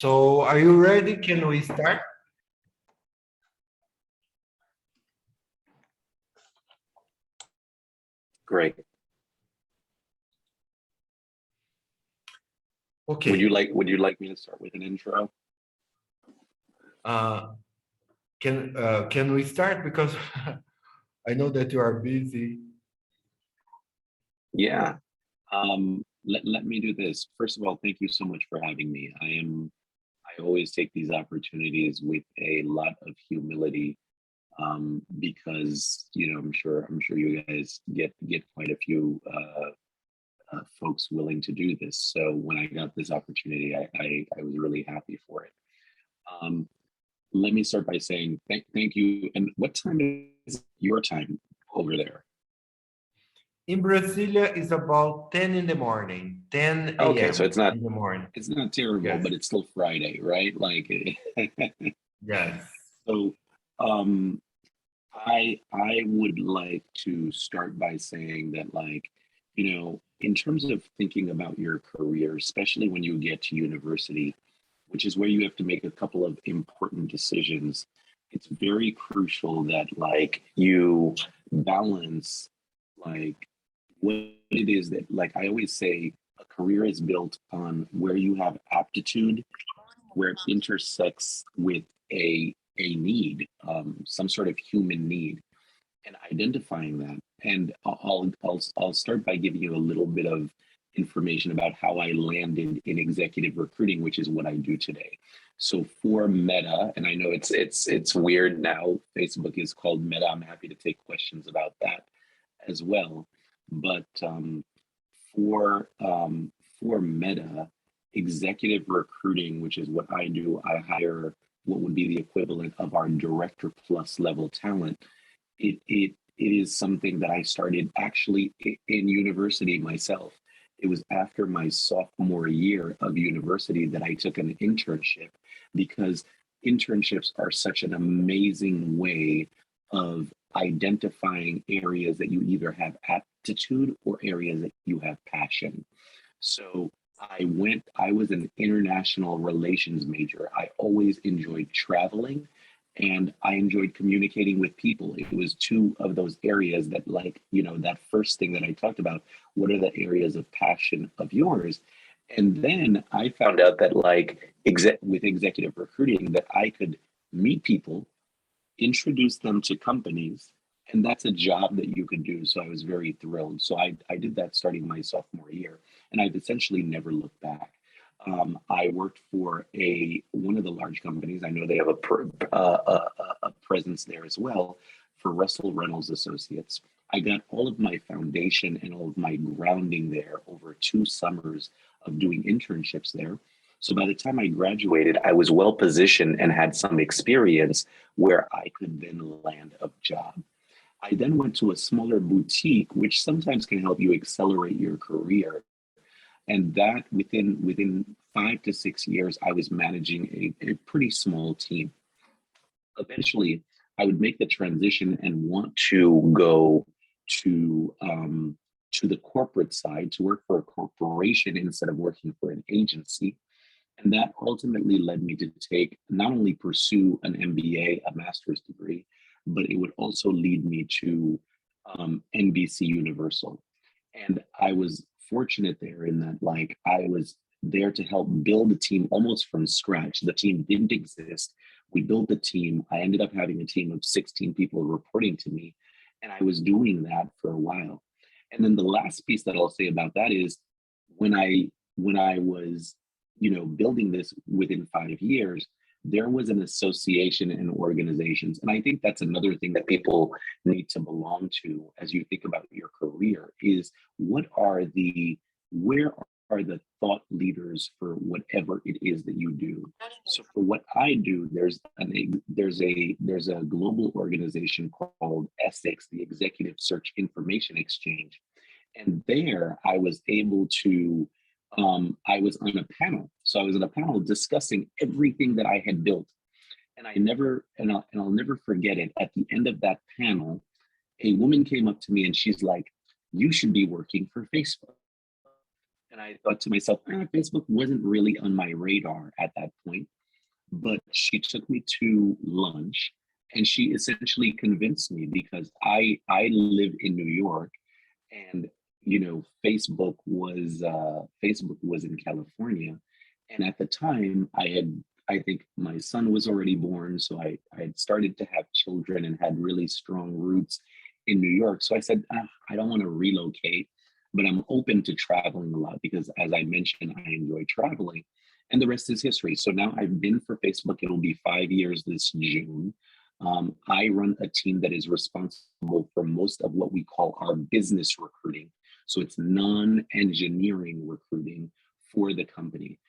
So are you ready? Can we start? Great. Okay. Would you like me to start with an intro? Can we start? Because I know that you are busy. Yeah. Let me do this. First of all, thank you so much for having me. I always take these opportunities with a lot of humility, because I'm sure you guys get quite a few folks willing to do this. So when I got this opportunity, I was really happy for it. Let me start by saying thank you. And what time is your time over there? In Brasilia, it's about 10 in the morning, 10 a.m. Okay, so it's not in the morning. It's not terrible, Yes. but it's still Friday, right? Like, Yes. so I would like to start by saying that, like, in terms of thinking about your career, especially when you get to university, which is where you have to make a couple of important decisions, it's very crucial that, like, you balance, like, what it is that, like, I always say, a career is built on where you have aptitude, where it intersects with a need, some sort of human need, and identifying that. And I'll start by giving you a little bit of information about how I landed in executive recruiting, which is what I do today. So for Meta, and I know it's weird now, Facebook is called Meta. I'm happy to take questions about that as well. But for Meta, executive recruiting, which is what I do, I hire what would be the equivalent of our director plus level talent. It is something that I started actually in university myself. It was after my sophomore year of university that I took an internship, because internships are such an amazing way of identifying areas that you either have aptitude or areas that you have passion. So I was an international relations major. I always enjoyed traveling and I enjoyed communicating with people. It was two of those areas that, like, that first thing that I talked about, what are the areas of passion of yours? And then I found out that, like, with executive recruiting, that I could meet people, introduce them to companies, and that's a job that you could do. So I was very thrilled. So I did that starting my sophomore year, and I've essentially never looked back. I worked for one of the large companies. I know they have a presence there as well, for Russell Reynolds Associates. I got all of my foundation and all of my grounding there over 2 summers of doing internships there. So by the time I graduated, I was well positioned and had some experience where I could then land a job. I then went to a smaller boutique, which sometimes can help you accelerate your career. And that within 5 to 6 years, I was managing a pretty small team. Eventually, I would make the transition and want to go to the corporate side, to work for a corporation instead of working for an agency. And that ultimately led me to not only pursue an MBA, a master's degree, but it would also lead me to NBC Universal. And I was fortunate there in that, like, I was there to help build a team almost from scratch. The team didn't exist. We built the team. I ended up having a team of 16 people reporting to me. And I was doing that for a while. And then the last piece that I'll say about that is when I was building this within 5 years, there was an association and organizations. And I think that's another thing that people need to belong to as you think about your career is where are the thought leaders for whatever it is that you do. So for what I do, there's a global organization called ESSEX, the Executive Search Information Exchange. And there I was able to I was on a panel. So I was on a panel discussing everything that I had built. And I'll never forget it. At the end of that panel, a woman came up to me and she's like, "You should be working for Facebook." And I thought to myself, Facebook wasn't really on my radar at that point. But she took me to lunch and she essentially convinced me because I live in New York and Facebook was in California. And at the time I think my son was already born. So I had started to have children and had really strong roots in New York. So I said, I don't want to relocate, but I'm open to traveling a lot because as I mentioned, I enjoy traveling. And the rest is history. So now I've been for Facebook. It'll be 5 years this June. I run a team that is responsible for most of what we call our business recruiting. So it's non-engineering recruiting for the company.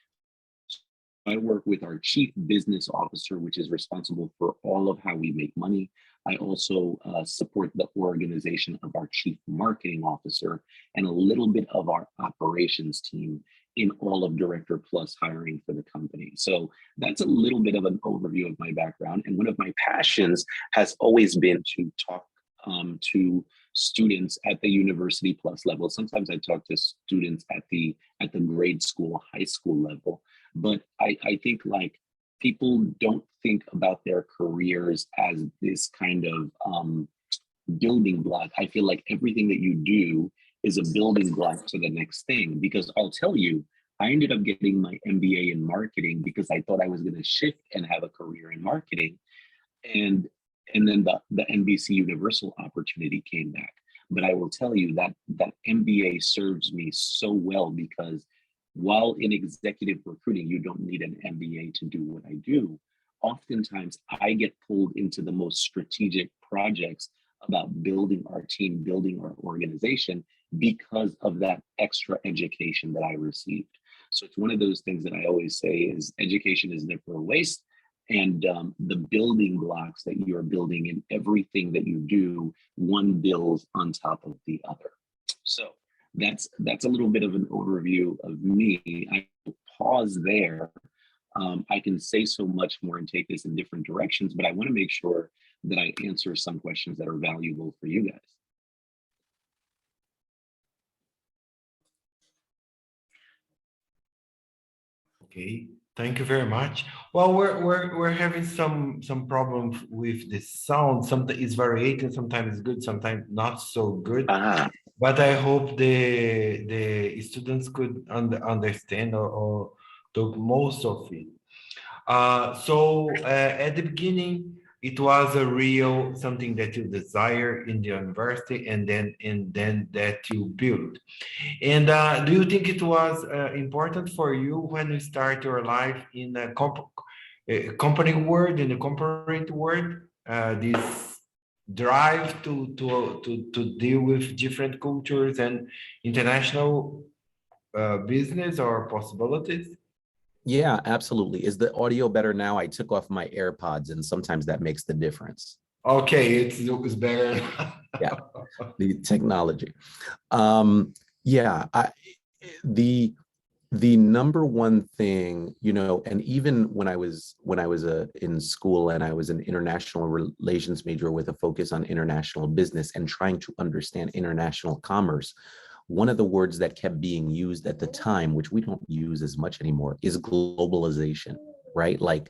I work with our chief business officer, which is responsible for all of how we make money. I also support the organization of our chief marketing officer and a little bit of our operations team in all of Director Plus hiring for the company. So that's a little bit of an overview of my background. And one of my passions has always been to talk to students at the University Plus level. Sometimes I talk to students at the grade school, high school level. But I think like people don't think about their careers as this kind of building block. I feel like everything that you do is a building block to the next thing, because I'll tell you, I ended up getting my MBA in marketing because I thought I was going to shift and have a career in marketing. And then the NBC Universal opportunity came back. But I will tell you that that MBA serves me so well because while in executive recruiting, you don't need an MBA to do what I do. Oftentimes, I get pulled into the most strategic projects about building our team, building our organization because of that extra education that I received. So it's one of those things that I always say is education is never a waste. And the building blocks that you're building in everything that you do, one builds on top of the other. So that's a little bit of an overview of me. I will pause there. I can say so much more and take this in different directions, but I want to make sure that I answer some questions that are valuable for you guys. Okay, thank you very much. Well, we're having some problems with the sound. Sometimes it's variating, sometimes it's good, sometimes not so good. But I hope the students could understand or took most of it. So at the beginning, it was a real something that you desire in the university, and then that you build. And do you think it was important for you when you start your life in a company world, in the corporate world, this drive to deal with different cultures and international business or possibilities? Yeah, absolutely. Is the audio better now? I took off my AirPods and sometimes that makes the difference. Okay, it's better. Yeah, the technology. The number one thing, and even when I was in school and I was an international relations major with a focus on international business and trying to understand international commerce, one of the words that kept being used at the time, which we don't use as much anymore, is globalization, right? Like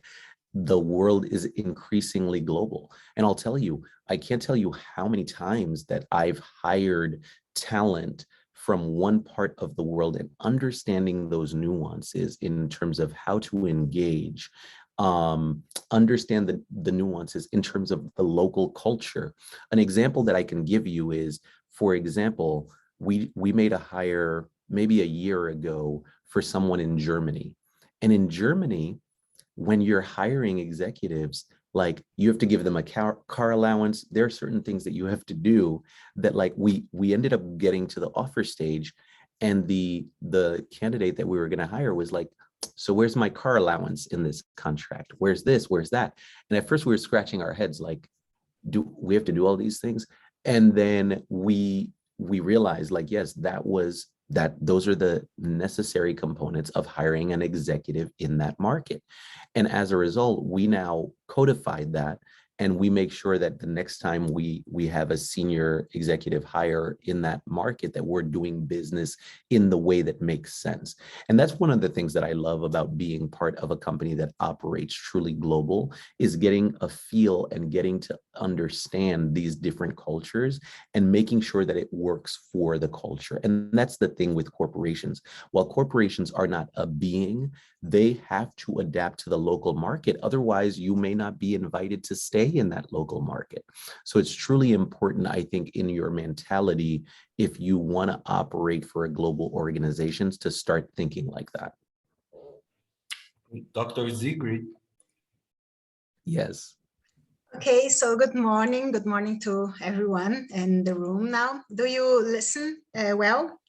the world is increasingly global. And I'll tell you, I can't tell you how many times that I've hired talent from one part of the world and understanding those nuances in terms of how to engage, understand the nuances in terms of the local culture. An example that I can give you is, for example, we made a hire maybe a year ago for someone in Germany. And in Germany, when you're hiring executives, like you have to give them a car allowance. There are certain things that you have to do that, like we ended up getting to the offer stage, and the candidate that we were going to hire was like, so where's my car allowance in this contract? Where's this? Where's that? And at first we were scratching our heads like, do we have to do all these things? And then we realized, like, yes, those are the necessary components of hiring an executive in that market. And as a result, we now codified that and we make sure that the next time we have a senior executive hire in that market, that we're doing business in the way that makes sense. And that's one of the things that I love about being part of a company that operates truly global, is getting a feel and getting to understand these different cultures and making sure that it works for the culture. And that's the thing with corporations. While corporations are not a being, they have to adapt to the local market. Otherwise, you may not be invited to stay in that local market. So it's truly important, I think, in your mentality, if you want to operate for a global organizations, to start thinking like that. Dr. Siegrid. Yes. Okay, so good morning. Good morning to everyone in the room now. Do you listen well?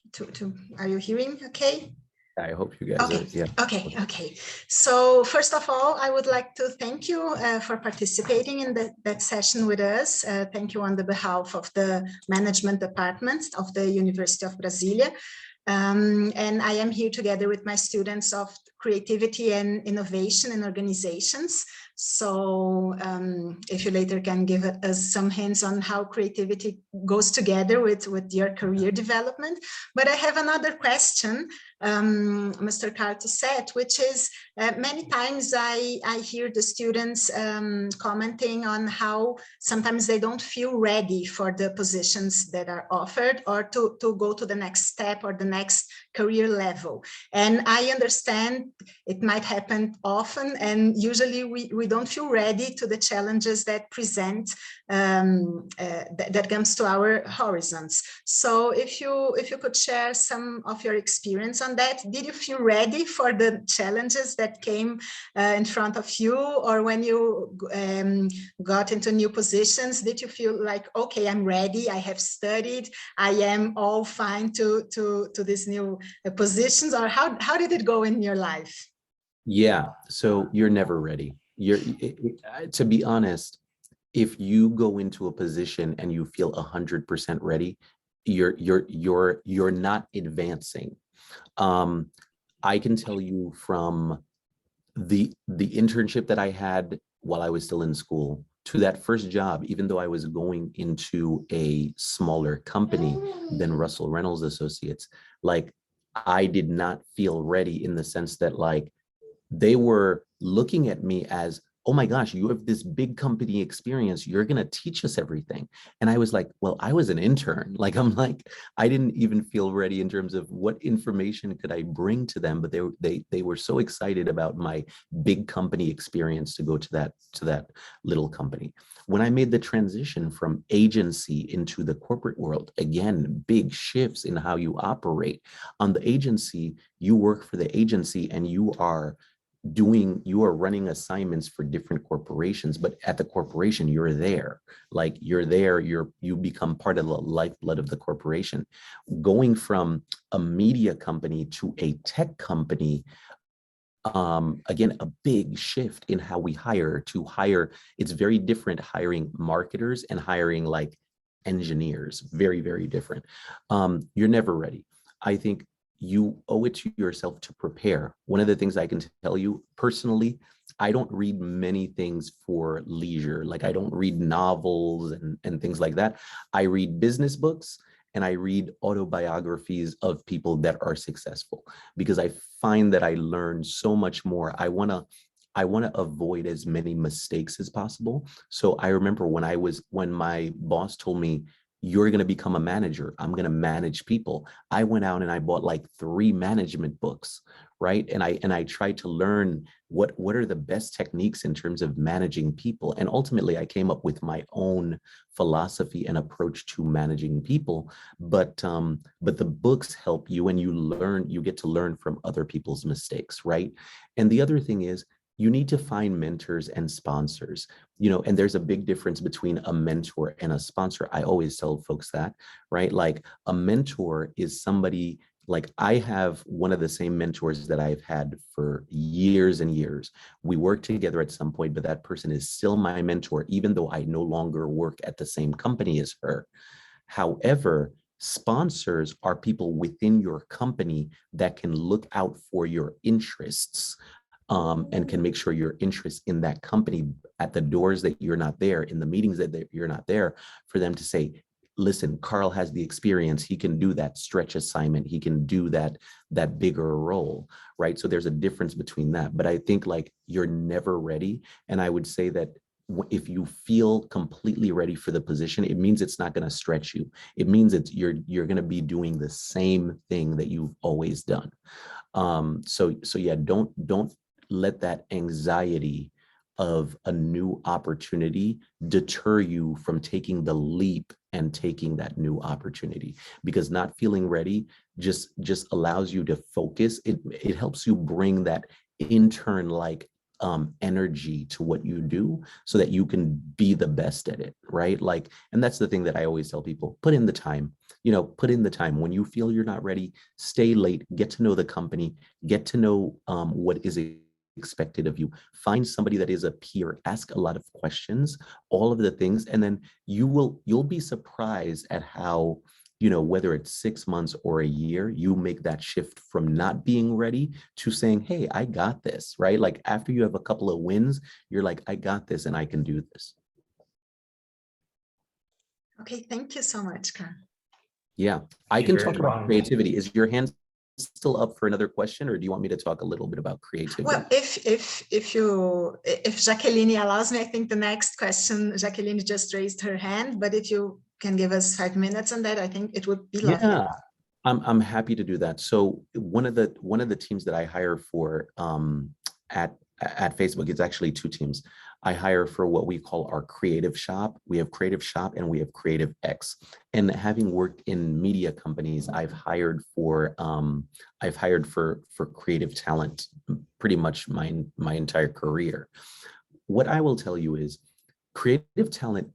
Are you hearing okay? I hope you guys are, yeah. Okay. So first of all, I would like to thank you for participating in that session with us. Thank you on the behalf of the management department of the University of Brasília. And I am here together with my students of creativity and innovation in organizations. So if you later can give us some hints on how creativity goes together with your career development. But I have another question, Mr. Carto said, which is many times I hear the students commenting on how sometimes they don't feel ready for the positions that are offered, or to go to the next step or the next career level. And I understand it might happen often, and usually we don't feel ready to the challenges that present, that comes to our horizons. So if you could share some of your experience on that. Did you feel ready for the challenges that came in front of you, or when you got into new positions, did you feel like, okay, I'm ready, I have studied, I am all fine to these new positions, or how did it go in your life? Yeah, so you're never ready. To be honest, if you go into a position and you feel 100% ready, you're not advancing. I can tell you from the internship that I had while I was still in school to that first job, even though I was going into a smaller company than Russell Reynolds Associates, like, I did not feel ready, in the sense that, like, they were looking at me as, oh my gosh, you have this big company experience, you're going to teach us everything. And I was like, well, I was an intern. Like, I didn't even feel ready in terms of what information could I bring to them, but they were so excited about my big company experience to go to that little company. When I made the transition from agency into the corporate world, again, big shifts in how you operate. On the agency, you work for the agency and you are running assignments for different corporations, but at the corporation, you're there. Like, you're there, you become part of the lifeblood of the corporation. Going from a media company to a tech company, again, a big shift in how we hire. It's very different hiring marketers and hiring like engineers, very, very different. You're never ready. I think you owe it to yourself to prepare. One of the things I can tell you personally, I don't read many things for leisure. Like, I don't read novels and things like that. I read business books and I read autobiographies of people that are successful, because I find that I learn so much more. I want to avoid as many mistakes as possible. So I remember when my boss told me, you're going to become a manager, I'm going to manage people, I went out and I bought like 3 management books, right? And I tried to learn what are the best techniques in terms of managing people. And ultimately I came up with my own philosophy and approach to managing people. But the books help you, and you get to learn from other people's mistakes, right? And the other thing is, you need to find mentors and sponsors, and there's a big difference between a mentor and a sponsor. I always tell folks that, right? Like, a mentor is somebody, like, I have one of the same mentors that I've had for years and years. We worked together at some point, but that person is still my mentor, even though I no longer work at the same company as her. However, sponsors are people within your company that can look out for your interests. and can make sure your interest in that company at the doors that you're not there, in the meetings that you're not there, for them to say, listen, Carl has the experience, he can do that stretch assignment, he can do that bigger role, right? So there's a difference between that. But I think like you're never ready. And I would say that if you feel completely ready for the position, it means it's not going to stretch you. It means you're going to be doing the same thing that you've always done. So yeah, don't let that anxiety of a new opportunity deter you from taking the leap and taking that new opportunity, because not feeling ready just allows you to focus. It helps you bring that intern like energy to what you do so that you can be the best at it, right? Like, and that's the thing that I always tell people, put in the time, put in the time. When you feel you're not ready, stay late, get to know the company, get to know what is expected of you, find somebody that is a peer, ask a lot of questions, all of the things, and then you'll be surprised at how, whether it's 6 months or a year, you make that shift from not being ready to saying, hey, I got this, right? Like after you have a couple of wins, you're like, I got this and I can do this. Okay, thank you so much, Carl. Yeah, I can talk about creativity. Is your hand still up for another question, or do you want me to talk a little bit about creativity? Well, if Jaqueline allows me, I think the next question, Jaqueline just raised her hand, but if you can give us 5 minutes on that, I think it would be lovely. Yeah, I'm happy to do that. So one of the teams that I hire for at Facebook, it's actually 2 teams. I hire for what we call our creative shop. We have creative shop and we have creative X. And having worked in media companies, I've hired for creative talent pretty much my entire career. What I will tell you is creative talent,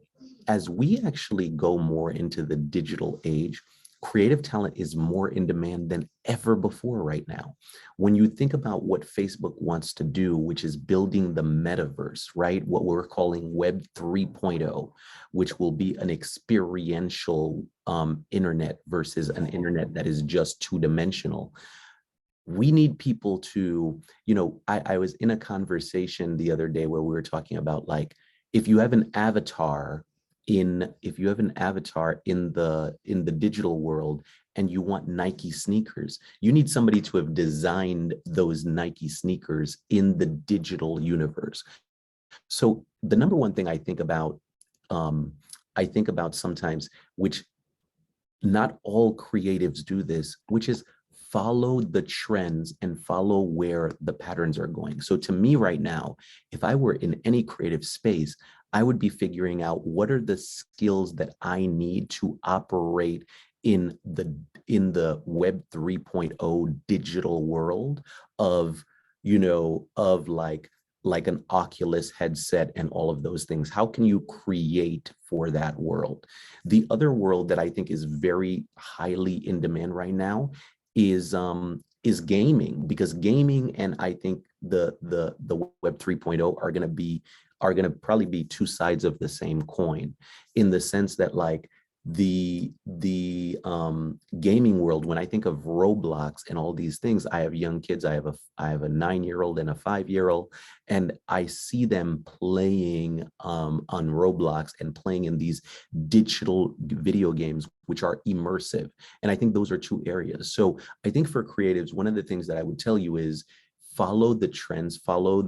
as we actually go more into the digital age, creative talent is more in demand than ever before right now. When you think about what Facebook wants to do, which is building the metaverse, right? What we're calling Web 3.0, which will be an experiential internet versus an internet that is just 2-dimensional. We need people to, I was in a conversation the other day where we were talking about, like, if you have an avatar in the digital world and you want Nike sneakers, you need somebody to have designed those Nike sneakers in the digital universe. So the number one thing I think about sometimes, which not all creatives do this, which is follow the trends and follow where the patterns are going. So to me right now, if I were in any creative space, I would be figuring out what are the skills that I need to operate in the Web 3.0 digital world of like an Oculus headset and all of those things. How can you create for that world? The other world that I think is very highly in demand right now is gaming, because gaming and I think the Web 3.0 are going to probably be 2 sides of the same coin, in the sense that like the gaming world, when I think of Roblox and all these things, I have young kids. I have a 9-year-old and a 5-year-old, and I see them playing on Roblox and playing in these digital video games, which are immersive. And I think those are 2 areas. So I think for creatives, one of the things that I would tell you is follow the trends, follow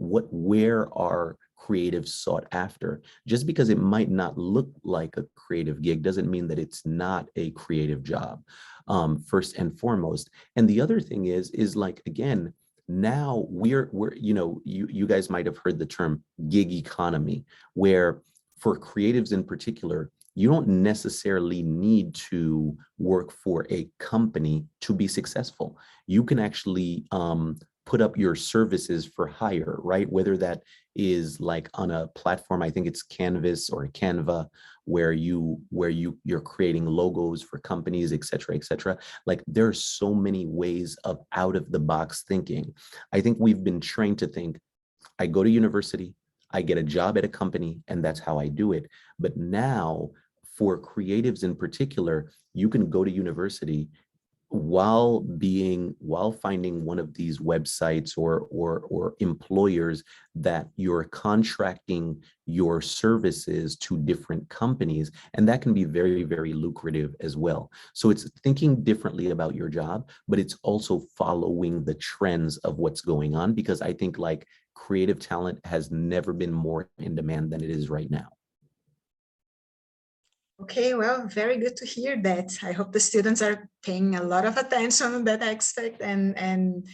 where are creatives sought after. Just because it might not look like a creative gig doesn't mean that it's not a creative job, first and foremost. And the other thing is like, again, now we're you guys might have heard the term gig economy, where for creatives in particular, you don't necessarily need to work for a company to be successful. You can actually put up your services for hire, right? Whether that is like on a platform, I think it's Canvas or Canva, where you're creating logos for companies, et cetera, et cetera. Like there are so many ways of out of the box thinking. I think we've been trained to think, I go to university, I get a job at a company, and that's how I do it. But now for creatives in particular, you can go to university, while finding one of these websites or employers that you're contracting your services to different companies, and that can be very, very lucrative as well. So it's thinking differently about your job, but it's also following the trends of what's going on, because I think like creative talent has never been more in demand than it is right now. Okay, well, very good to hear that. I hope the students are paying a lot of attention on that aspect and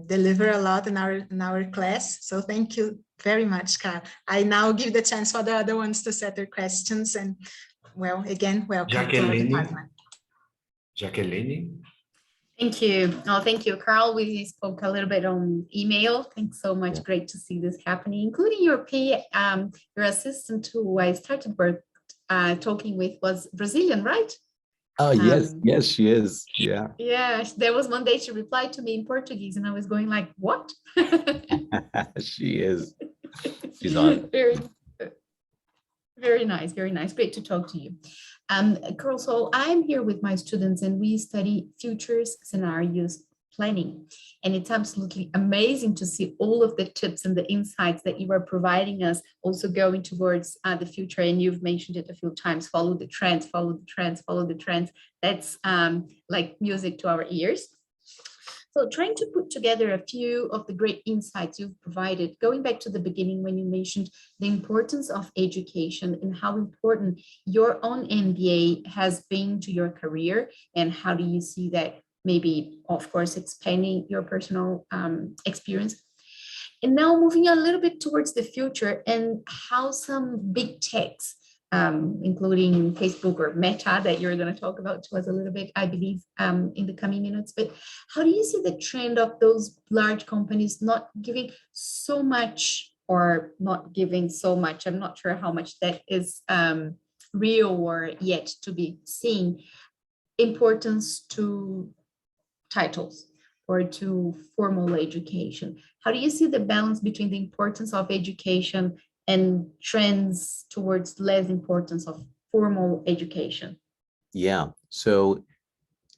deliver a lot in our class. So thank you very much, Carl. I now give the chance for the other ones to set their questions. And well, again, welcome to our department. Jaqueline. Thank you. Oh, thank you, Carl. We spoke a little bit on email. Thanks so much. Yeah. Great to see this happening, including your your assistant who I started talking with was Brazilian, right? Oh, yes, yes, she is. Yeah. Yeah, there was one day she replied to me in Portuguese and I was going like, what? She is. She's on. Very nice, very nice. Great to talk to you. Carl, so I'm here with my students and we study futures scenarios planning. And it's absolutely amazing to see all of the tips and the insights that you are providing us, also going towards the future. And you've mentioned it a few times, follow the trends, follow the trends, follow the trends. That's like music to our ears. So trying to put together a few of the great insights you've provided, going back to the beginning when you mentioned the importance of education and how important your own MBA has been to your career, and how do you see that maybe, of course, expanding your personal experience. And now moving a little bit towards the future and how some big techs, including Facebook or Meta that you're going to talk about to us a little bit, I believe, in the coming minutes. But how do you see the trend of those large companies not giving so much or not giving so much? I'm not sure how much that is real or yet to be seen, importance to titles or to formal education. How do you see the balance between the importance of education and trends towards less importance of formal education? Yeah, so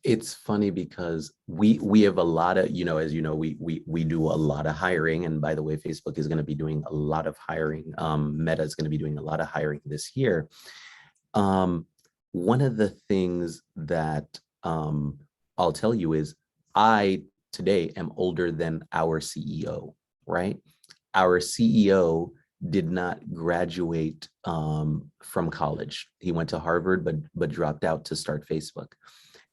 it's funny because we have a lot of, as you know, we do a lot of hiring. And by the way, Facebook is going to be doing a lot of hiring. Meta is going to be doing a lot of hiring this year. One of the things that I'll tell you is I today am older than our CEO, right? Our CEO did not graduate from college. He went to Harvard, but dropped out to start Facebook.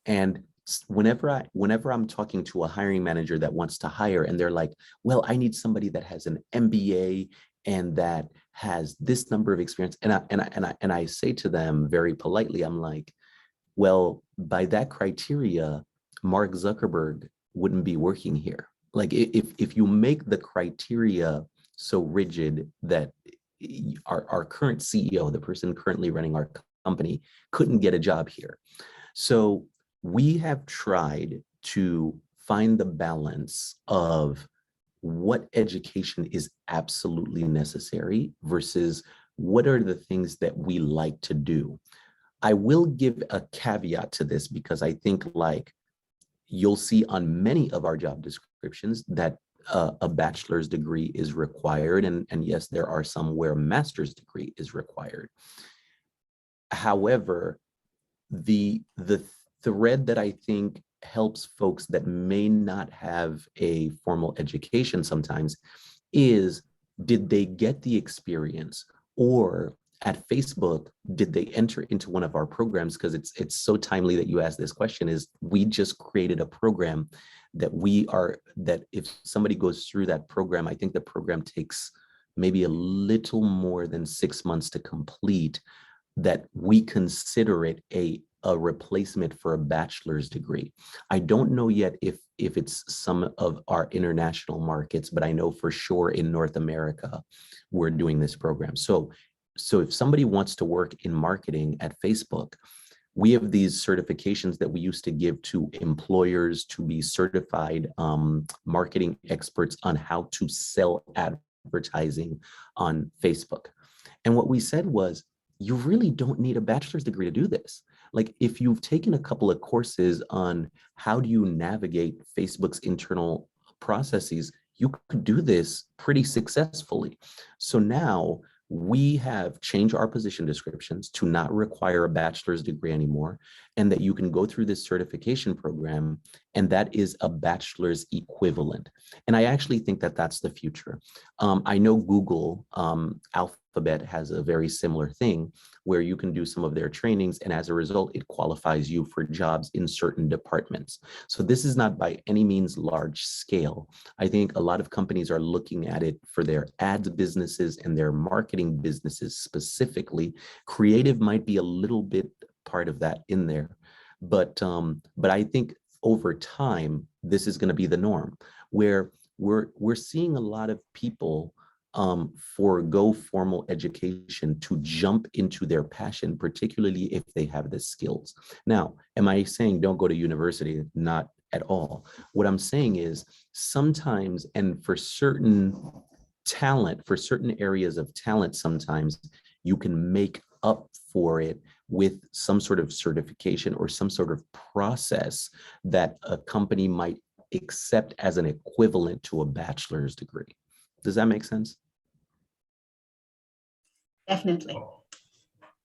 And whenever I'm talking to a hiring manager that wants to hire, and they're like, well, I need somebody that has an MBA and that has this number of experience. And I say to them very politely, I'm like, well, by that criteria, Mark Zuckerberg wouldn't be working here. Like if you make the criteria so rigid that our current CEO, the person currently running our company, couldn't get a job here. So we have tried to find the balance of what education is absolutely necessary versus what are the things that we like to do. I will give a caveat to this because I think like you'll see on many of our job descriptions that a bachelor's degree is required. And yes, there are some where a master's degree is required. However, the thread that I think helps folks that may not have a formal education sometimes is, did they get the experience? Or at Facebook, did they enter into one of our programs? Because it's so timely that you asked this question, is we just created a program that if somebody goes through that program, I think the program takes maybe a little more than 6 months to complete, that we consider it a replacement for a bachelor's degree. I don't know yet if it's some of our international markets, but I know for sure in North America, we're doing this program. So if somebody wants to work in marketing at Facebook, we have these certifications that we used to give to employers to be certified marketing experts on how to sell advertising on Facebook. And what we said was, you really don't need a bachelor's degree to do this. Like if you've taken a couple of courses on how do you navigate Facebook's internal processes, you could do this pretty successfully. So now we have changed our position descriptions to not require a bachelor's degree anymore, and that you can go through this certification program, and that is a bachelor's equivalent. And I actually think that that's the future. I know Google Alphabet has a very similar thing where you can do some of their trainings, and as a result, it qualifies you for jobs in certain departments. So this is not by any means large scale. I think a lot of companies are looking at it for their ads businesses and their marketing businesses specifically. Creative might be a little bit part of that in there, but I think over time this is going to be the norm, where we're seeing a lot of people forego formal education to jump into their passion, particularly if they have the skills. Now, am I saying don't go to university? Not at all. What I'm saying is sometimes, and for certain talent, for certain areas of talent, sometimes you can make up for it with some sort of certification or some sort of process that a company might accept as an equivalent to a bachelor's degree. Does that make sense? Definitely.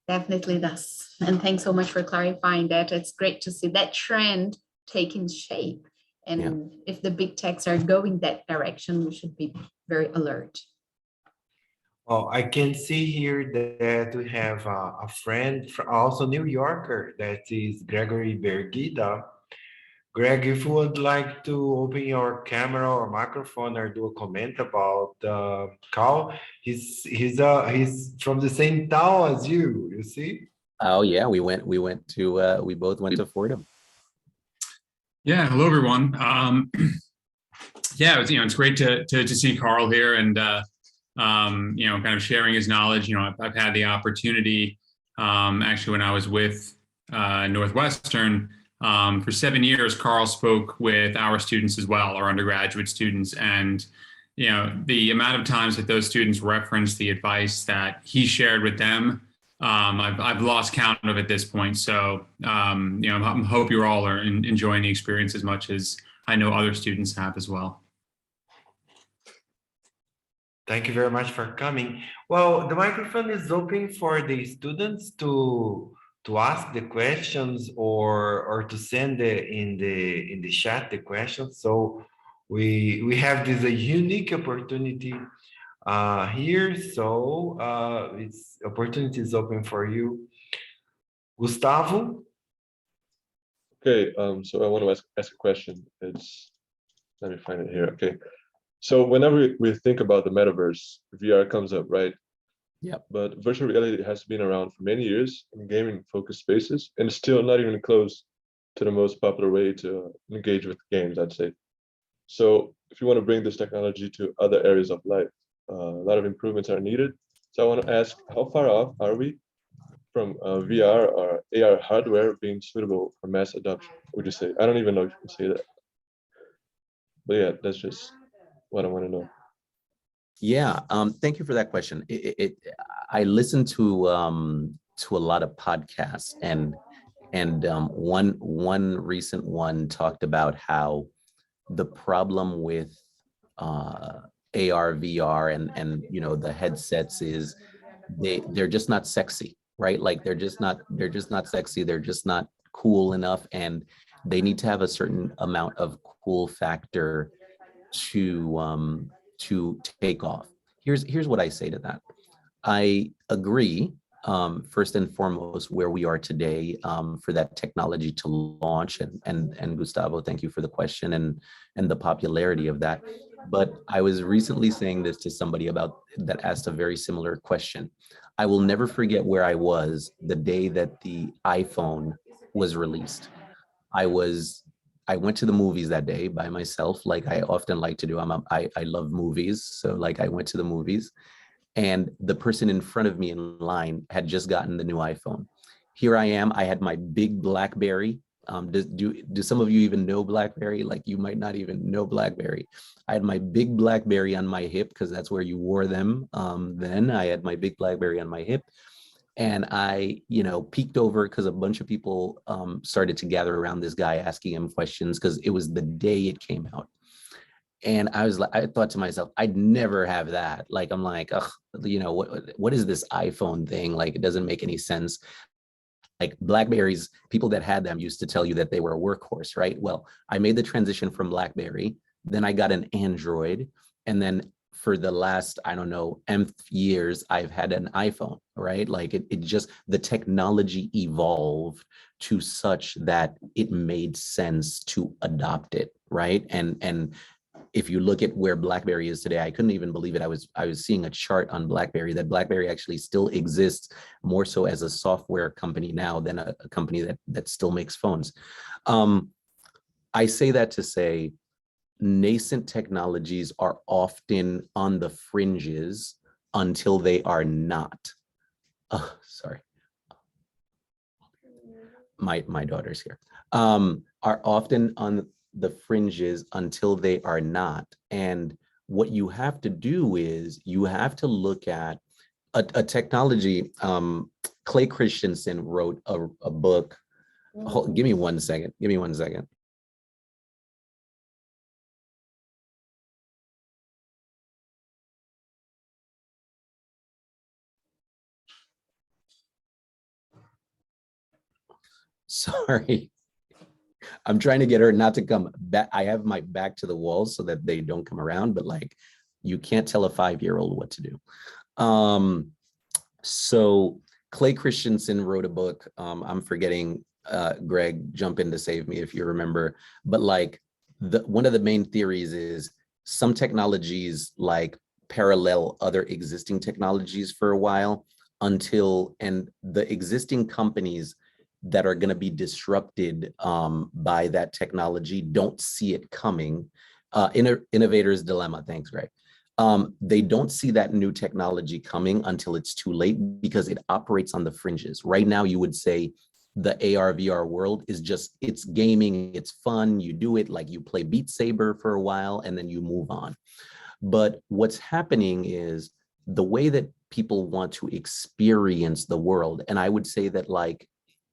Definitely does. And thanks so much for clarifying that. It's great to see that trend taking shape. And if the big techs are going that direction, we should be very alert. Oh, I can see here that we have a friend, also New Yorker, that is Gregory Bergida. Greg, if you would like to open your camera or microphone or do a comment about the call, he's from the same town as you. You see? Oh yeah, we both went to Fordham. Yeah, hello everyone. Yeah, it's great to see Carl here and kind of sharing his knowledge. I've had the opportunity actually when I was with Northwestern. For 7 years, Carl spoke with our students as well, our undergraduate students. And, the amount of times that those students referenced the advice that he shared with them, I've lost count of at this point. So, I hope you all are enjoying the experience as much as I know other students have as well. Thank you very much for coming. Well, the microphone is open for the students to ask the questions or to send in the chat the questions. So we have this a unique opportunity here. So it's opportunity is open for you. Gustavo? Okay, so I want to ask a question. Let me find it here. Okay. So whenever we think about the metaverse, VR comes up, right? Yeah. But virtual reality has been around for many years in gaming-focused spaces, and it's still not even close to the most popular way to engage with games, I'd say. So if you want to bring this technology to other areas of life, a lot of improvements are needed. So I want to ask, how far off are we from VR or AR hardware being suitable for mass adoption, would you say? I don't even know if you can say that. But yeah, that's just what I want to know. Yeah, thank you for that question. I listen to a lot of podcasts, and one recent one talked about how the problem with AR, VR, and the headsets is they're just not sexy, right? Like they're just not sexy. They're just not cool enough, and they need to have a certain amount of cool factor to take off. Here's what I say to that. I agree, first and foremost, where we are today, for that technology to launch, and Gustavo, thank you for the question and the popularity of that. But I was recently saying this to somebody that asked a very similar question. I will never forget where I was the day that the iPhone was released. I went to the movies that day by myself, like I often like to do. I love movies, so like I went to the movies, and the person in front of me in line had just gotten the new iPhone. Here I am. I had my big BlackBerry. Do some of you even know BlackBerry? Like you might not even know BlackBerry. I had my big BlackBerry on my hip because that's where you wore them. Then I had my big BlackBerry on my hip. And I, peeked over because a bunch of people started to gather around this guy asking him questions because it was the day it came out. And I thought to myself, I'd never have that. Like, I'm like, ugh, what is this iPhone thing? Like, it doesn't make any sense. Like BlackBerries, people that had them used to tell you that they were a workhorse, right? Well, I made the transition from BlackBerry, then I got an Android, and then for the last, I don't know, nth years, I've had an iPhone, right? Like it just, the technology evolved to such that it made sense to adopt it, right? And if you look at where BlackBerry is today, I couldn't even believe it. I was seeing a chart on BlackBerry that BlackBerry actually still exists more so as a software company now than a company that still makes phones. I say that to say nascent technologies are often on the fringes until they are not. Sorry. My daughter's here. Are often on the fringes until they are not. And what you have to do is you have to look at a technology. Clay Christensen wrote a book. Give me 1 second. Give me 1 second. Sorry. I'm trying to get her not to come back. I have my back to the wall so that they don't come around, but like, you can't tell a 5-year-old what to do. So Clay Christensen wrote a book. I'm forgetting, Greg, jump in to save me if you remember, but like one of the main theories is some technologies like parallel other existing technologies for a while and the existing companies that are going to be disrupted by that technology don't see it coming. Innovator's dilemma. Thanks, Greg. They don't see that new technology coming until it's too late because it operates on the fringes. Right now, you would say the AR, VR world is just, it's gaming, it's fun, you do it, like you play Beat Saber for a while and then you move on. But what's happening is the way that people want to experience the world, and I would say that like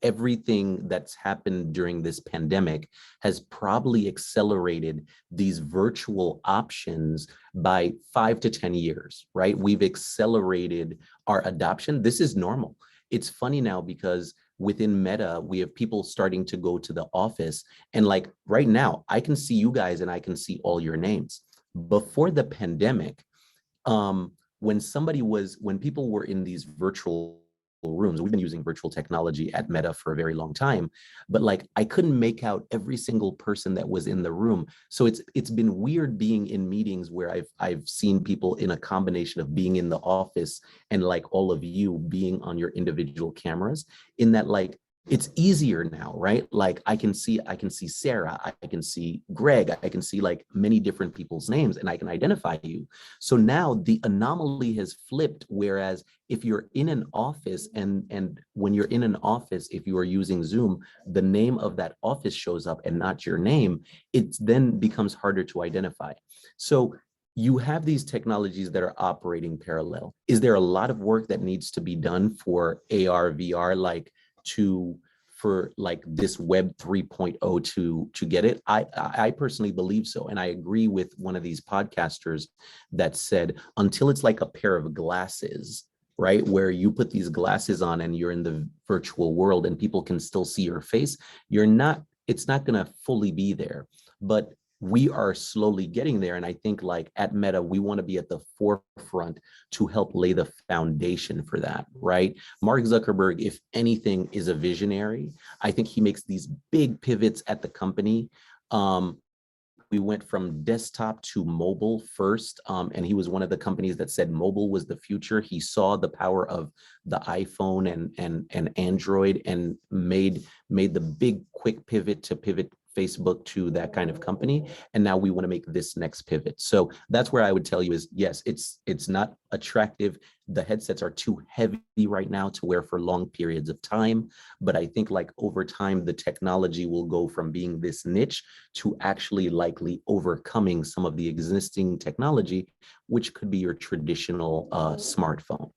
everything that's happened during this pandemic has probably accelerated these virtual options by 5 to 10 years, right? We've accelerated our adoption. This is normal. It's funny now because within Meta, we have people starting to go to the office and like right now, I can see you guys and I can see all your names. Before the pandemic, when people were in these virtual rooms, we've been using virtual technology at Meta for a very long time, but like I couldn't make out every single person that was in the room. So it's been weird being in meetings where I've seen people in a combination of being in the office and like all of you being on your individual cameras, in that like it's easier now, right? Like I can see Sarah, I can see Greg, I can see like many different people's names and I can identify you. So now the anomaly has flipped, whereas if you're in an office and when you're in an office, if you are using Zoom, the name of that office shows up and not your name, it then becomes harder to identify. So you have these technologies that are operating parallel. Is there a lot of work that needs to be done for AR, VR, for this Web 3.0 to get it? I personally believe so. And I agree with one of these podcasters that said, until it's like a pair of glasses, right? Where you put these glasses on and you're in the virtual world and people can still see your face, it's not gonna fully be there. But we are slowly getting there. And I think like at Meta, we want to be at the forefront to help lay the foundation for that, right? Mark Zuckerberg, if anything, is a visionary. I think he makes these big pivots at the company. We went from desktop to mobile first, and he was one of the companies that said mobile was the future. He saw the power of the iPhone and Android and made the big quick pivot Facebook to that kind of company. And now we want to make this next pivot. So that's where I would tell you is, yes, it's not attractive. The headsets are too heavy right now to wear for long periods of time. But I think like over time, the technology will go from being this niche to actually likely overcoming some of the existing technology, which could be your traditional smartphone.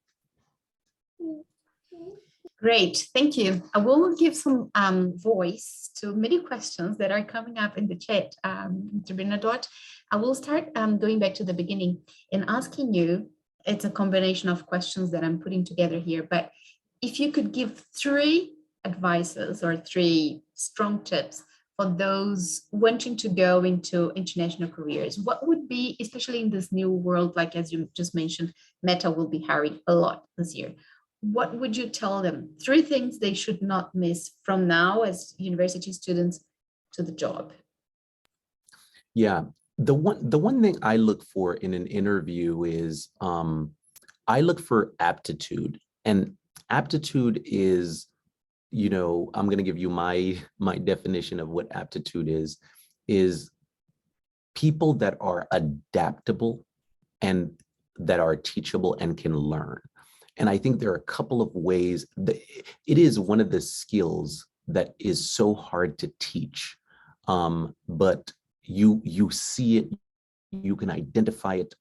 Great, thank you. I will give some voice to many questions that are coming up in the chat, Mr. Bernadotte. I will start going back to the beginning and asking you, it's a combination of questions that I'm putting together here, but if you could give 3 advices or 3 strong tips for those wanting to go into international careers, what would be, especially in this new world, like as you just mentioned, Meta will be hiring a lot this year. What would you tell them? 3 things they should not miss from now as university students to the job. Yeah, the one thing I look for in an interview is I look for aptitude, and aptitude is, you know, I'm going to give you my definition of what aptitude is people that are adaptable and that are teachable and can learn. And I think there are a couple of ways that it is one of the skills that is so hard to teach, but you see it, you can identify it.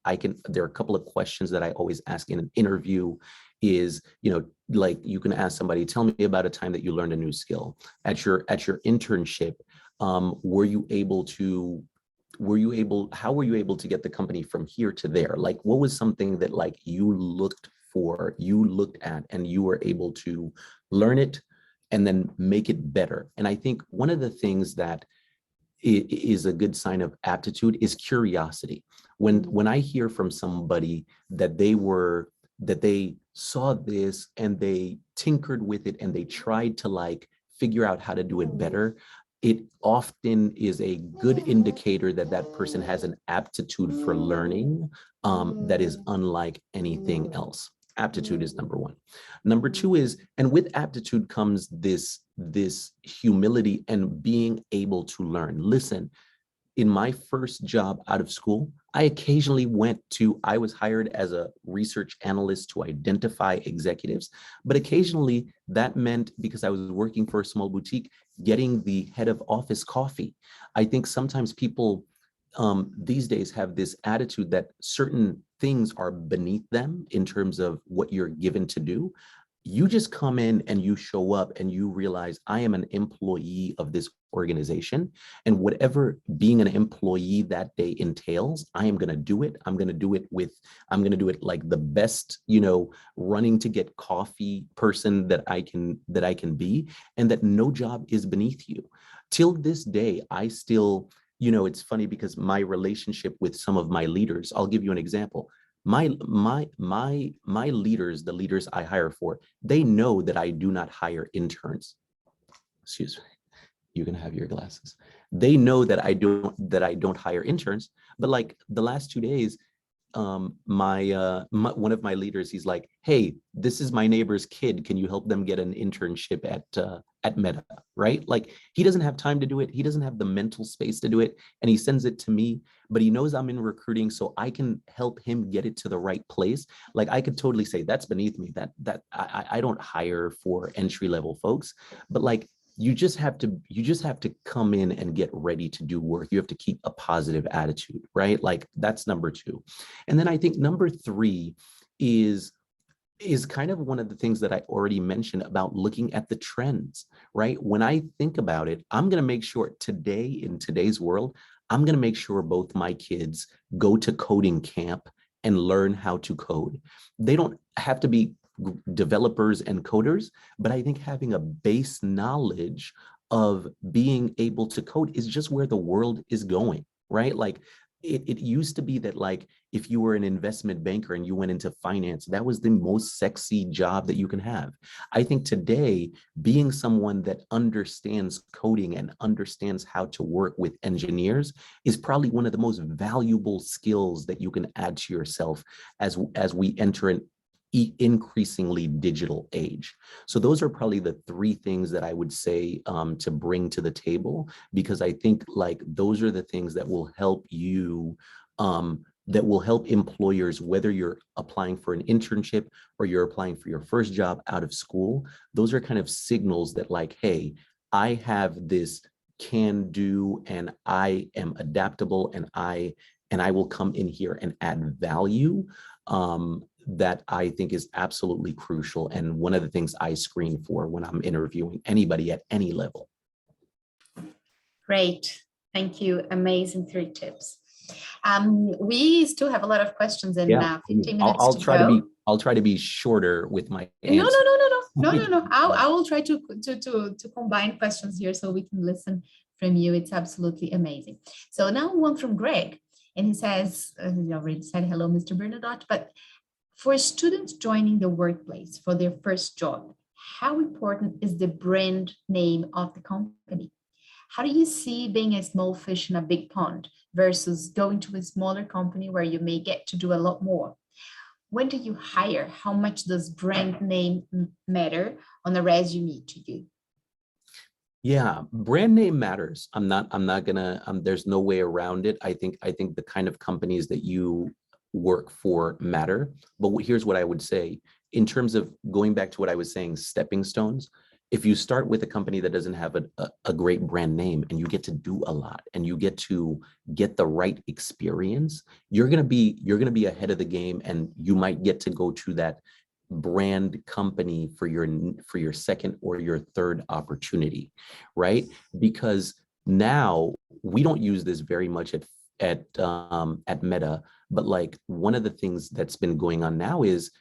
There are a couple of questions that I always ask in an interview is, you know, like you can ask somebody, tell me about a time that you learned a new skill. At your internship, how were you able to get the company from here to there? Like, what was something that like you looked at and you were able to learn it and then make it better? And I think one of the things that is a good sign of aptitude is curiosity. When I hear from somebody that they saw this and they tinkered with it and they tried to like figure out how to do it better, it often is a good indicator that that person has an aptitude for learning that is unlike anything else. Aptitude is number 1. Number 2 is, and with aptitude comes this humility and being able to learn. Listen, in my first job out of school, I was hired as a research analyst to identify executives, but occasionally that meant, because I was working for a small boutique, getting the head of office coffee. I think sometimes people these days have this attitude that certain things are beneath them in terms of what you're given to do. You just come in and you show up and you realize I am an employee of this organization, and whatever being an employee that day entails, I am going to do it. I'm going to do it like the best, you know, running to get coffee person that I can be, and that no job is beneath you. Till this day, I still, you know, it's funny because my relationship with some of my leaders, I'll give you an example. My leaders, the leaders I hire for, they know that I do not hire interns. Excuse me, you can have your glasses. They know that I don't hire interns, but like the last 2 days, one of my leaders, he's like, hey, this is my neighbor's kid, can you help them get an internship at Meta, right? Like, he doesn't have time to do it, he doesn't have the mental space to do it, and he sends it to me, but he knows I'm in recruiting, so I can help him get it to the right place. Like, I could totally say that's beneath me, that I don't hire for entry-level folks, but like, you just have to come in and get ready to do work. You have to keep a positive attitude, right? Like, that's number 2. And then I think number 3 is kind of one of the things that I already mentioned about looking at the trends, right? When I think about it, I'm going to make sure today, in today's world, I'm going to make sure both my kids go to coding camp and learn how to code. They don't have to be developers and coders, but I think having a base knowledge of being able to code is just where the world is going, right? Like, it used to be that, like, if you were an investment banker and you went into finance, that was the most sexy job that you can have. I think today, being someone that understands coding and understands how to work with engineers is probably one of the most valuable skills that you can add to yourself as we enter an increasingly digital age. So those are probably the 3 things that I would say to bring to the table, because I think like those are the things that will help you, that will help employers, whether you're applying for an internship or you're applying for your first job out of school. Those are kind of signals that, like, hey, I have this can do, and I am adaptable, and I will come in here and add value. that I think is absolutely crucial, and one of the things I screen for when I'm interviewing anybody at any level. Great, thank you. Amazing 3 tips. We still have a lot of questions and 15 minutes I'll to try go. I'll try to be shorter with my answer. No. I will try to combine questions here so we can listen from you. It's absolutely amazing. So now one from Greg, and he says, he already said hello, Mr. Bernadotte, but for students joining the workplace for their first job, how important is the brand name of the company? How do you see being a small fish in a big pond versus going to a smaller company where you may get to do a lot more? When do you hire? How much does brand name matter on a resume to you? Yeah, brand name matters. I'm not gonna, there's no way around it. I think the kind of companies that you work for matter. But here's what I would say in terms of going back to what I was saying, stepping stones. If you start with a company that doesn't have a great brand name and you get to do a lot and you get to get the right experience, you're gonna be ahead of the game, and you might get to go to that brand company for your second or your third opportunity, right? Because now we don't use this very much at Meta, but like one of the things that's been going on now is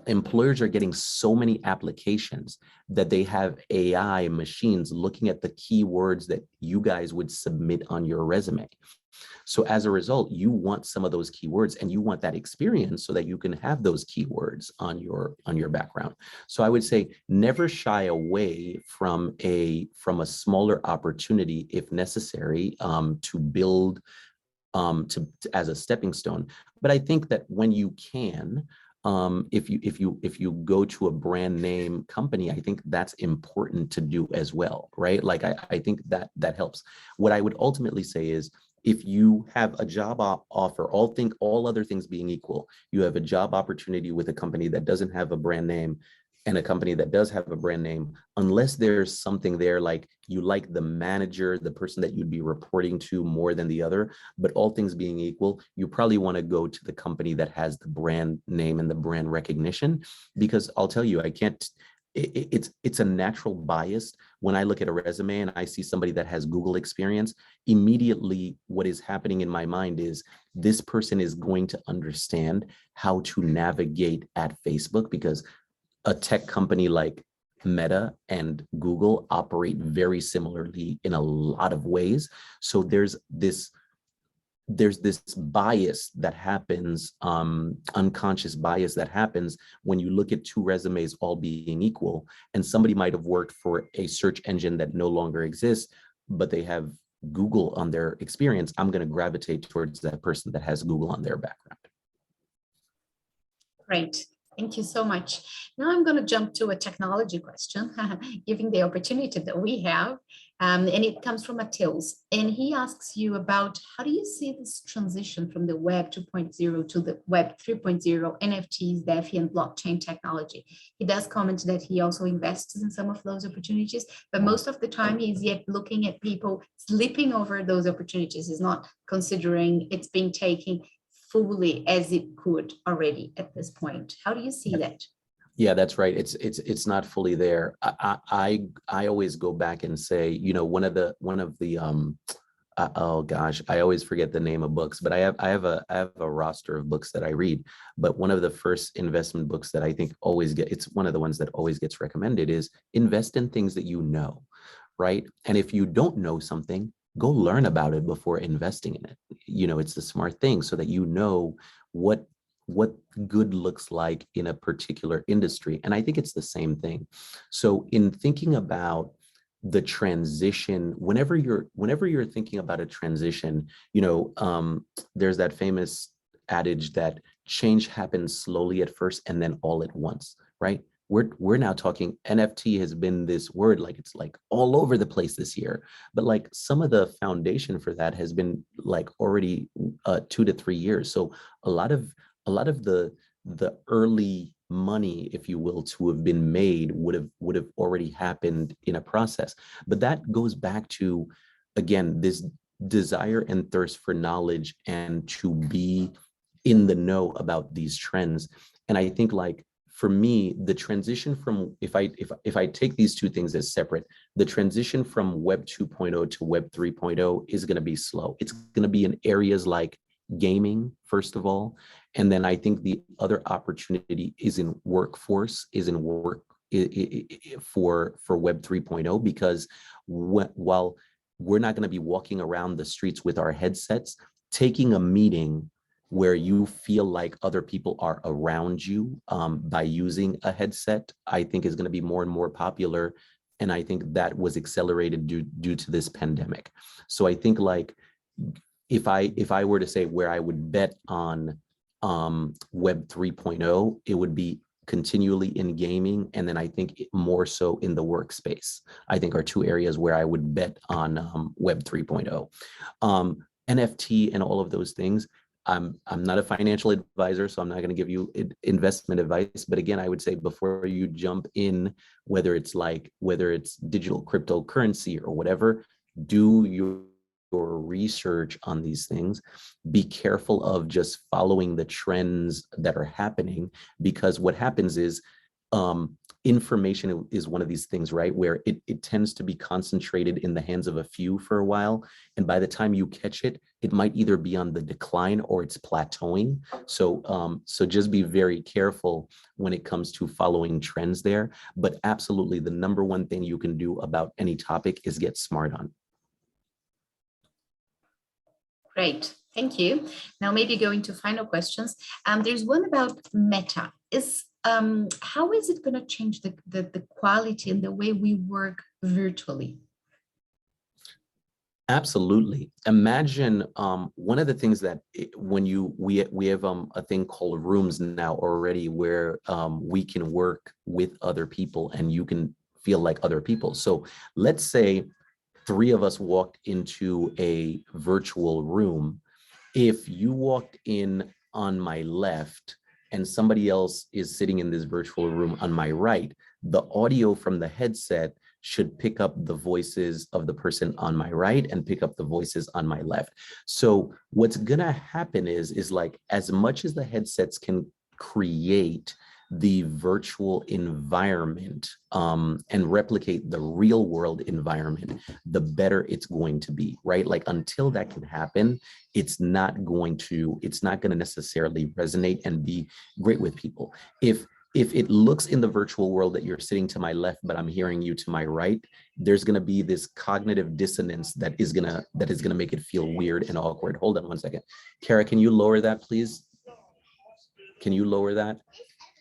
employers are getting so many applications that they have AI machines looking at the keywords that you guys would submit on your resume. So as a result, you want some of those keywords and you want that experience so that you can have those keywords on your background. So I would say never shy away from a smaller opportunity if necessary, to build as a stepping stone. But I think that when you can, if you go to a brand name company, I think that's important to do as well, right? Like I think that helps. What I would ultimately say is, if you have a job offer, all other things being equal, you have a job opportunity with a company that doesn't have a brand name and a company that does have a brand name, unless there's something there like you like the manager, the person that you'd be reporting to more than the other, but all things being equal, you probably want to go to the company that has the brand name and the brand recognition. Because I'll tell you, it's a natural bias. When I look at a resume and I see somebody that has Google experience, immediately what is happening in my mind is this person is going to understand how to navigate at Facebook, because a tech company like Meta and Google operate very similarly in a lot of ways. So there's this bias that happens, unconscious bias that happens when you look at 2 resumes all being equal, and somebody might have worked for a search engine that no longer exists, but they have Google on their experience. I'm going to gravitate towards that person that has Google on their background. Great. Thank you so much. Now I'm going to jump to a technology question, giving the opportunity that we have. And it comes from Matheus. And he asks you about, how do you see this transition from the Web 2.0 to the Web 3.0, NFTs, DeFi, and blockchain technology? He does comment that he also invests in some of those opportunities, but most of the time he's yet looking at people slipping over those opportunities. He's not considering it's being taken fully as it could already at this point. How do you see that? Yeah, that's right. It's not fully there. I always go back and say, you know, one of the oh gosh, I always forget the name of books, but I have a roster of books that I read. But one of the first investment books that I think it's one of the ones that always gets recommended is invest in things that you know, right? And if you don't know something, go learn about it before investing in it. You know, it's the smart thing, so that you know what good looks like in a particular industry. And I think it's the same thing. So in thinking about the transition, whenever you're thinking about a transition, you know, there's that famous adage that change happens slowly at first and then all at once, right? We're now talking, NFT has been this word, like it's like all over the place this year, but like some of the foundation for that has been like already 2 to 3 years. So a lot of the early money, if you will, to have been made would have already happened in a process. But that goes back to, again, this desire and thirst for knowledge and to be in the know about these trends. And I think like, for me, the transition from, if I take these two things as separate, the transition from Web 2.0 to Web 3.0 is going to be slow. It's going to be in areas like gaming, first of all. And then I think the other opportunity is in workforce, is in work for Web 3.0, because while we're not going to be walking around the streets with our headsets, taking a meeting where you feel like other people are around you by using a headset, I think is going to be more and more popular. And I think that was accelerated due to this pandemic. So I think like, if I were to say where I would bet on Web 3.0, it would be continually in gaming. And then I think more so in the workspace, I think are two areas where I would bet on Web 3.0. NFT and all of those things. I'm not a financial advisor, so I'm not going to give you investment advice. But again, I would say before you jump in, whether it's digital cryptocurrency or whatever, do your research on these things. Be careful of just following the trends that are happening, because what happens is information is one of these things, right, where it tends to be concentrated in the hands of a few for a while. And by the time you catch it, it might either be on the decline or it's plateauing. So just be very careful when it comes to following trends there. But absolutely, the number one thing you can do about any topic is get smart on. Great, thank you. Now maybe going to final questions. There's one about Meta. How is it going to change the quality and the way we work virtually? Absolutely. Imagine one of the things that we have a thing called rooms now already, where we can work with other people and you can feel like other people. So let's say 3 of us walked into a virtual room. If you walked in on my left and somebody else is sitting in this virtual room on my right, the audio from the headset should pick up the voices of the person on my right and pick up the voices on my left. So what's gonna happen is like, as much as the headsets can create the virtual environment and replicate the real world environment, the better it's going to be, right? Like, until that can happen, it's not going to necessarily resonate and be great with people. If it looks in the virtual world that you're sitting to my left, but I'm hearing you to my right, there's going to be this cognitive dissonance that is going to make it feel weird and awkward. Hold on one second. Kara, can you lower that, please? Can you lower that?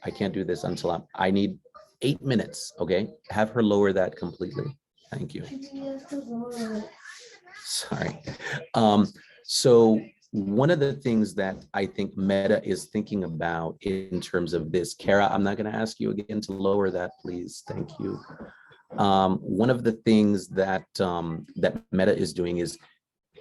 I can't do this until I need 8 minutes, okay? Have her lower that completely. Thank you. Sorry. So one of the things that I think Meta is thinking about in terms of this, Kara, I'm not going to ask you again to lower that, please. Thank you. One of the things that that Meta is doing is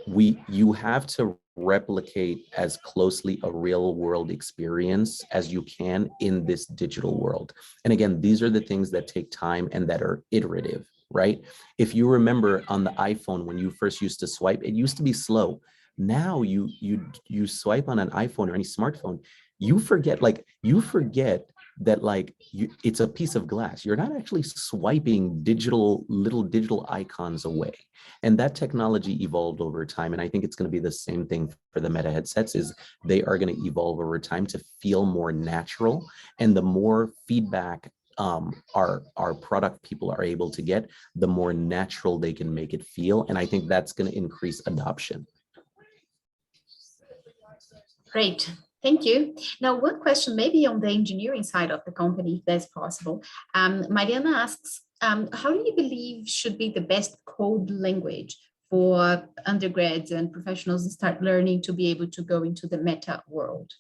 you have to replicate as closely a real world experience as you can in this digital world. And again, these are the things that take time and that are iterative, right? If you remember on the iPhone, when you first used to swipe, it used to be slow. Now you swipe on an iPhone or any smartphone, you forget that it's a piece of glass. You're not actually swiping little digital icons away. And that technology evolved over time. And I think it's going to be the same thing for the Meta headsets, is they are going to evolve over time to feel more natural. And the more feedback our product people are able to get, the more natural they can make it feel. And I think that's going to increase adoption. Great. Thank you. Now, one question maybe on the engineering side of the company, if that's possible. Mariana asks, how do you believe should be the best code language for undergrads and professionals to start learning to be able to go into the Meta world?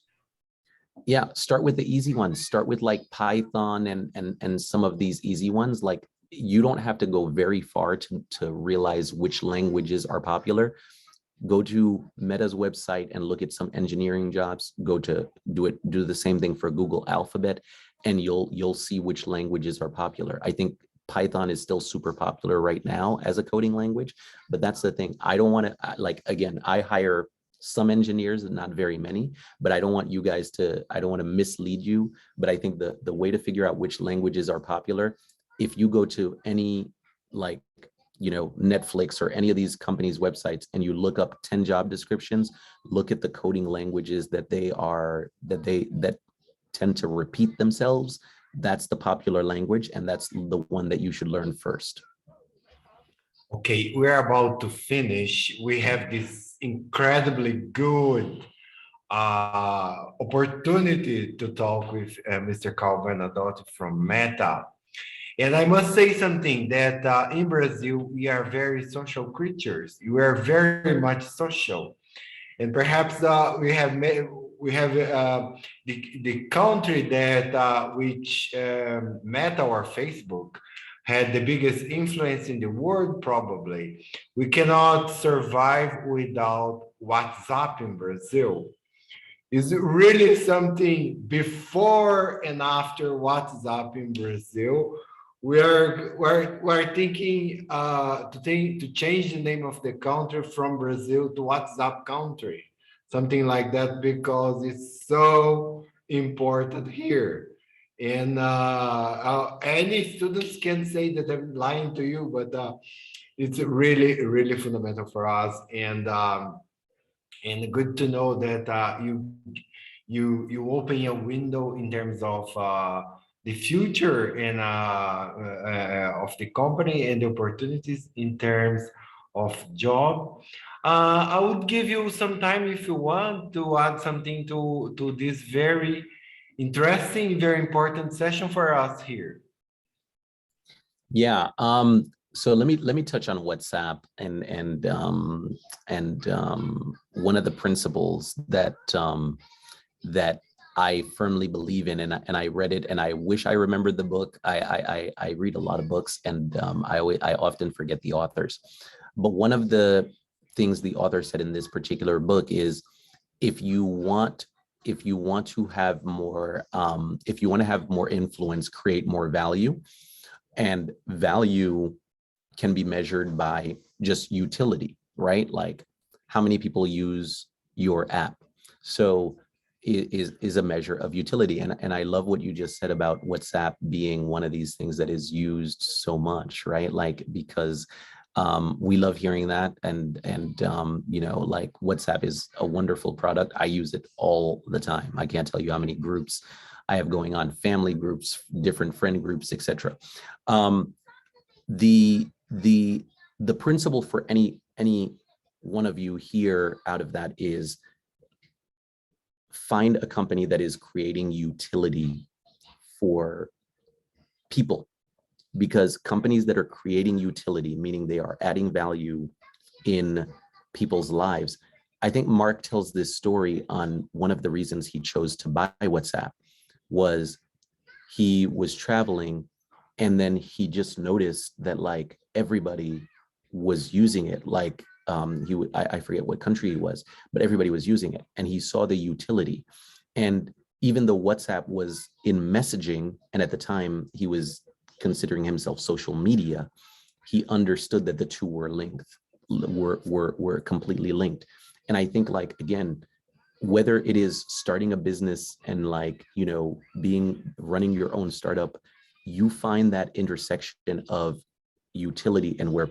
Yeah, start with the easy ones. Start with like Python and some of these easy ones. Like, you don't have to go very far to realize which languages are popular. Go to Meta's website and look at some engineering jobs. Go to do the same thing for Google Alphabet, and you'll see which languages are popular. I think Python is still super popular right now as a coding language, but that's the thing. I don't want to, again, I hire some engineers, not very many, but I don't want you guys to, I don't want to mislead you, but I think the way to figure out which languages are popular, if you go to any like, you know, Netflix or any of these companies' websites and you look up 10 job descriptions, look at the coding languages that that tend to repeat themselves. That's the popular language, and that's the one that you should learn first. Okay, we're about to finish. We have this incredibly good opportunity to talk with Mr. Bernadotte from Meta. And I must say something that in Brazil, we are very social creatures. We are very much social. And perhaps we have the country that which Meta or Facebook had the biggest influence in the world, probably. We cannot survive without WhatsApp in Brazil. Is it really something before and after WhatsApp in Brazil? We're thinking to change the name of the country from Brazil to WhatsApp country, something like that, because it's so important here. And any students can say that I'm lying to you, but it's really, really fundamental for us. And good to know that you open a window in terms of the future and of the company and the opportunities in terms of job. I would give you some time if you want to add something to this very interesting, very important session for us here. Yeah. So let me touch on WhatsApp and one of the principles that that I firmly believe in, and I read it, and I wish I remembered the book. I read a lot of books, and I often forget the authors. But one of the things the author said in this particular book is, if you want to have more, if you want to have more influence, create more value, and value can be measured by just utility, right? Like how many people use your app. So is a measure of utility. And I love what you just said about WhatsApp being one of these things that is used so much, right? Like, because we love hearing that. And you know, like WhatsApp is a wonderful product. I use it all the time. I can't tell you how many groups I have going on, family groups, different friend groups, etc. The principle for any one of you here out of that is, find a company that is creating utility for people, because companies that are creating utility, meaning they are adding value in people's lives. I think Mark tells this story on one of the reasons he chose to buy WhatsApp was he was traveling, and then he just noticed that like everybody was using it. Like I forget what country he was, but everybody was using it, and he saw the utility. And even though WhatsApp was in messaging, and at the time he was considering himself social media, he understood that the two were linked, were completely linked. And I think, like, again, whether it is starting a business and like, you know, running your own startup, you find that intersection of utility and where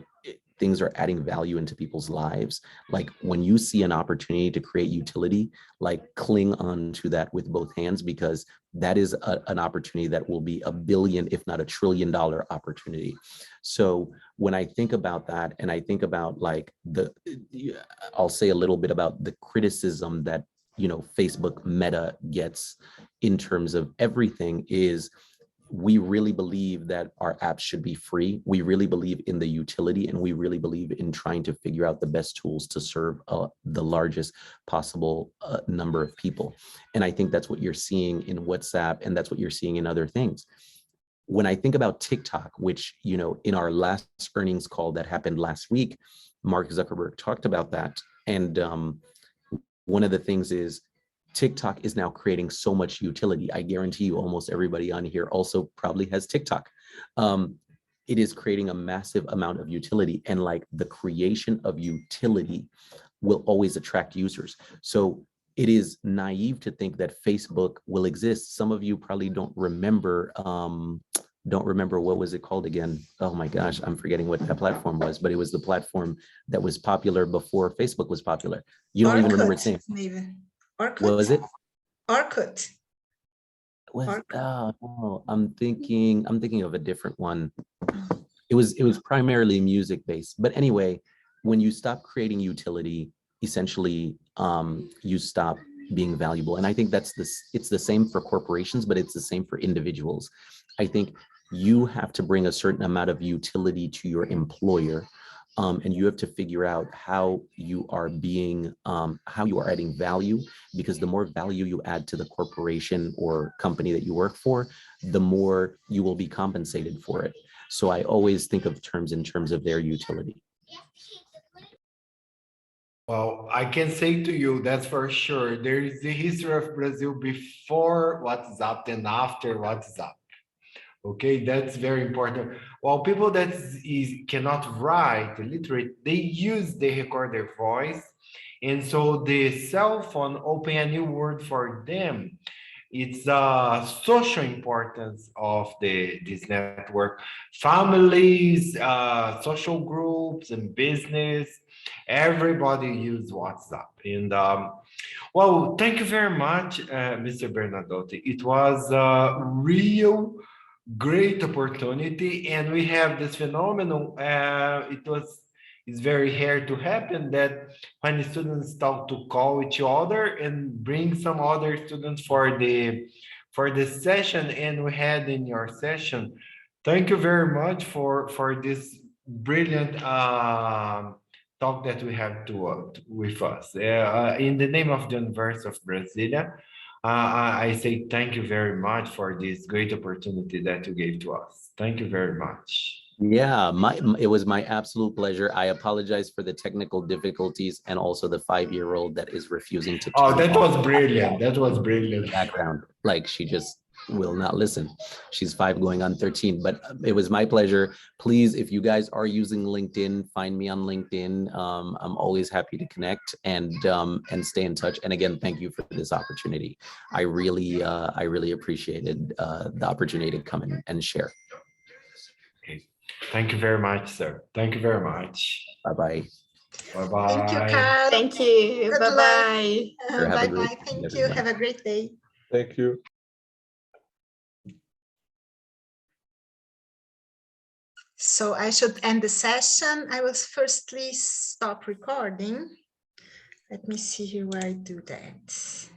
things are adding value into people's lives. Like when you see an opportunity to create utility, like cling on to that with both hands, because that is an opportunity that will be $1 billion, if not $1 trillion opportunity. So when I think about that, and I think about like I'll say a little bit about the criticism that, you know, Facebook Meta gets in terms of everything, is we really believe that our apps should be free. We really believe in the utility, and we really believe in trying to figure out the best tools to serve the largest possible number of people. And I think that's what you're seeing in WhatsApp, and that's what you're seeing in other things. When I think about TikTok, which, you know, in our last earnings call that happened last week, Mark Zuckerberg talked about that. And one of the things is, TikTok is now creating so much utility. I guarantee you almost everybody on here also probably has TikTok. It is creating a massive amount of utility, and like the creation of utility will always attract users. So it is naive to think that Facebook will exist. Some of you probably don't remember what was it called again? Oh my gosh, I'm forgetting what that platform was, but it was the platform that was popular before Facebook was popular. You don't even remember its name. Maybe. Orkut? What was it? Orkut. No, I'm thinking of a different one. It was primarily music based, but anyway, when you stop creating utility, essentially you stop being valuable. And I think it's the same for corporations, but it's the same for individuals. I think you have to bring a certain amount of utility to your employer, and you have to figure out how you are adding value, because the more value you add to the corporation or company that you work for, the more you will be compensated for it. So I always think of terms in terms of their utility. Well, I can say to you, that's for sure. There is the history of Brazil before WhatsApp and after WhatsApp. Okay, that's very important. Well, people that cannot write illiterate, they record their voice. And so the cell phone open a new world for them. It's social importance of this network. Families, social groups and business, everybody use WhatsApp. And well, thank you very much, Mr. Bernadotte. It was a real great opportunity, and we have this phenomenon. It's very rare to happen that when the students start to call each other and bring some other students for the session, and we had in your session. Thank you very much for this brilliant talk that we have with us. In the name of the University of Brasília, I say thank you very much for this great opportunity that you gave to us. Thank you very much. Yeah, it was my absolute pleasure. I apologize for the technical difficulties and also the 5-year-old that is refusing to. Oh, that was brilliant. That was brilliant. Background, like she just will not listen. She's 5 going on 13, but it was my pleasure. Please, if you guys are using LinkedIn, find me on LinkedIn. I'm always happy to connect and stay in touch. And again, thank you for this opportunity. I really appreciated the opportunity to come in and share. Okay. Thank you very much, sir. Thank you very much. Bye-bye. Bye-bye. Thank you, Carl. Thank you. Good Bye-bye. Sure, Bye-bye. Thank you. Have a great day. Thank you. So I should end the session. I will firstly stop recording. Let me see where I do that.